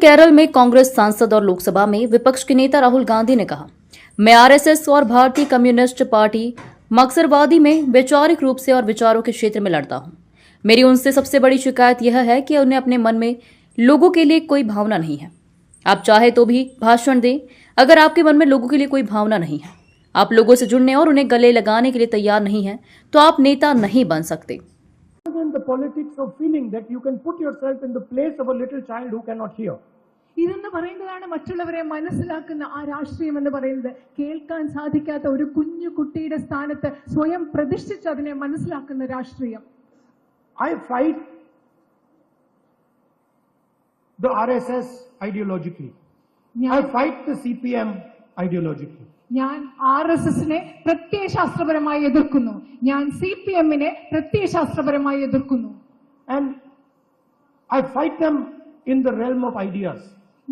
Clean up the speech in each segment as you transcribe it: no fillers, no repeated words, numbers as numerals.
केरल में कांग्रेस सांसद और लोकसभा में विपक्ष के नेता राहुल गांधी ने कहा, मैं आरएसएस और भारतीय कम्युनिस्ट पार्टी मकसरवादी में वैचारिक रूप से और विचारों के क्षेत्र में लड़ता हूं। मेरी उनसे सबसे बड़ी शिकायत यह है कि उन्हें अपने मन में लोगों के लिए कोई भावना नहीं है। आप चाहे तो भी भाषण दें, अगर आपके मन में लोगों के लिए कोई भावना नहीं है, आप लोगों से जुड़ने और उन्हें गले लगाने के लिए तैयार नहीं हैं, तो आप नेता नहीं बन सकते। In the politics of feeling that you can put yourself in the place of a little child who cannot hear. ഇതെന്ന് പറയുന്നതാണ് മറ്റുള്ളവരെ മനസ്സിലാക്കുന്ന ആ രാഷ്ട്രീയം എന്ന് പറയുന്നത്. കേൾക്കാൻ സാധിക്കാത്ത ഒരു കുഞ്ഞു കുട്ടിയുടെ സ്ഥാനത്ത് സ്വയം പ്രതിഷ്ഠിച്ച് അതിനെ മനസ്സിലാക്കുന്ന രാഷ്ട്രീയം. I fight the RSS ideologically. I fight the CPM ideologically. ഞാൻ RSSനെ പ്രത്യയശാസ്ത്രപരമായി എതിർക്കുന്നു. ഞാൻ CPMനെ പ്രത്യയശാസ്ത്രപരമായി എതിർക്കുന്നു. And I fight them in the realm of ideas.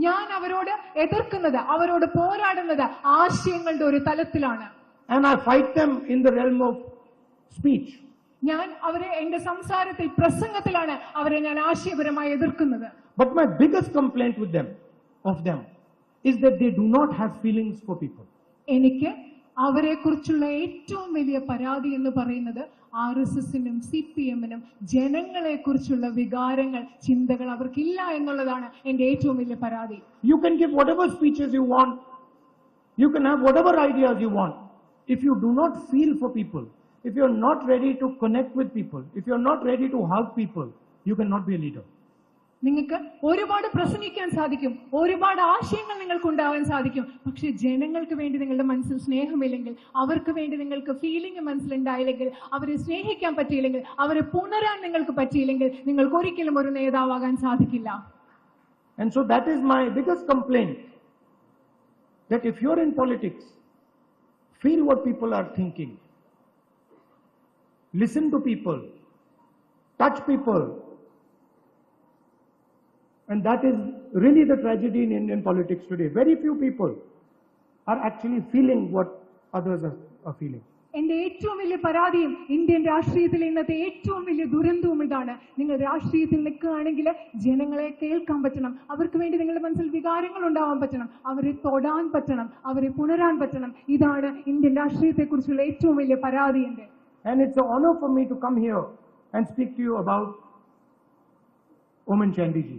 ഞാൻ അവരോട് എതിർക്കുന്നത്, അവരോട് പോരാടുന്നത് ആശയങ്ങളുടെ ഒരു തലത്തിലാണ്. And I fight them in the realm of speech. ഞാൻ അവരെ എന്റെ സംസാരത്തിൽ, പ്രസംഗത്തിലാണ് അവരെ ഞാൻ ആശയപരമായി എതിർക്കുന്നത്. But my biggest complaint with them, is that they do not have feelings for people. എനിക്ക് അവരെ കുറിച്ചുള്ള ഏറ്റവും വലിയ പരാതി എന്ന് പറയുന്നത് RSSനും CPMനും ജനങ്ങളെ കുറിച്ചുള്ള വികാരങ്ങൾ, ചിന്തകൾ അവർക്കില്ല എന്നുള്ളതാണ് എന്റെ ഏറ്റവും വലിയ പരാതി. You can give whatever speeches you want. You can have whatever ideas you want. If you do not feel for people, if you're not ready to connect with people, if you're not ready to hug people, you cannot be a leader. നിങ്ങൾക്ക് ഒരുപാട് പ്രസംഗിക്കാൻ സാധിക്കും, ഒരുപാട് ആശയങ്ങൾ നിങ്ങൾക്ക് ഉണ്ടാവാൻ സാധിക്കും. പക്ഷെ ജനങ്ങൾക്ക് വേണ്ടി നിങ്ങളുടെ മനസ്സിൽ സ്നേഹമില്ലെങ്കിൽ, അവർക്ക് വേണ്ടി നിങ്ങൾക്ക് ഫീലിംഗ് മനസ്സിലുണ്ടായില്ലെങ്കിൽ, അവരെ സ്നേഹിക്കാൻ പറ്റിയില്ലെങ്കിൽ, അവരെ പുണരാൻ നിങ്ങൾക്ക് പറ്റിയില്ലെങ്കിൽ, നിങ്ങൾക്ക് ഒരിക്കലും ഒരു നേതാവാകാൻ സാധിക്കില്ല. And so that is my biggest complaint, that if you're in politics, feel what people are thinking, listen to people, touch people. And that is really the tragedy in Indian politics today. Very few people are actually feeling what others are feeling. എന്റെ ഏറ്റവും വലിയ പരാതിയും Indian രാഷ്ട്രീയത്തിലെ ഇന്നത്തെ ഏറ്റവും വലിയ ദുരന്തവും ഇതാണ്. നിങ്ങൾ രാഷ്ട്രീയത്തിൽ നിൽക്കുകയാണെങ്കിൽ ജനങ്ങളെ കേൾക്കാൻ പറ്റണം, അവർക്ക് വേണ്ടി നിങ്ങളുടെ മനസ്സിൽ വികാരങ്ങൾ ഉണ്ടാവാൻ പറ്റണം, അവരെ തൊടാൻ പറ്റണം, അവരെ പുണരാൻ പറ്റണം. ഇതാണ് ഇന്ത്യൻ രാഷ്ട്രീയത്തെ കുറിച്ചുള്ള ഏറ്റവും വലിയ പരാതി എന്റെ. And it's an honor for me to come here and speak to you about Oommen Chandy ji.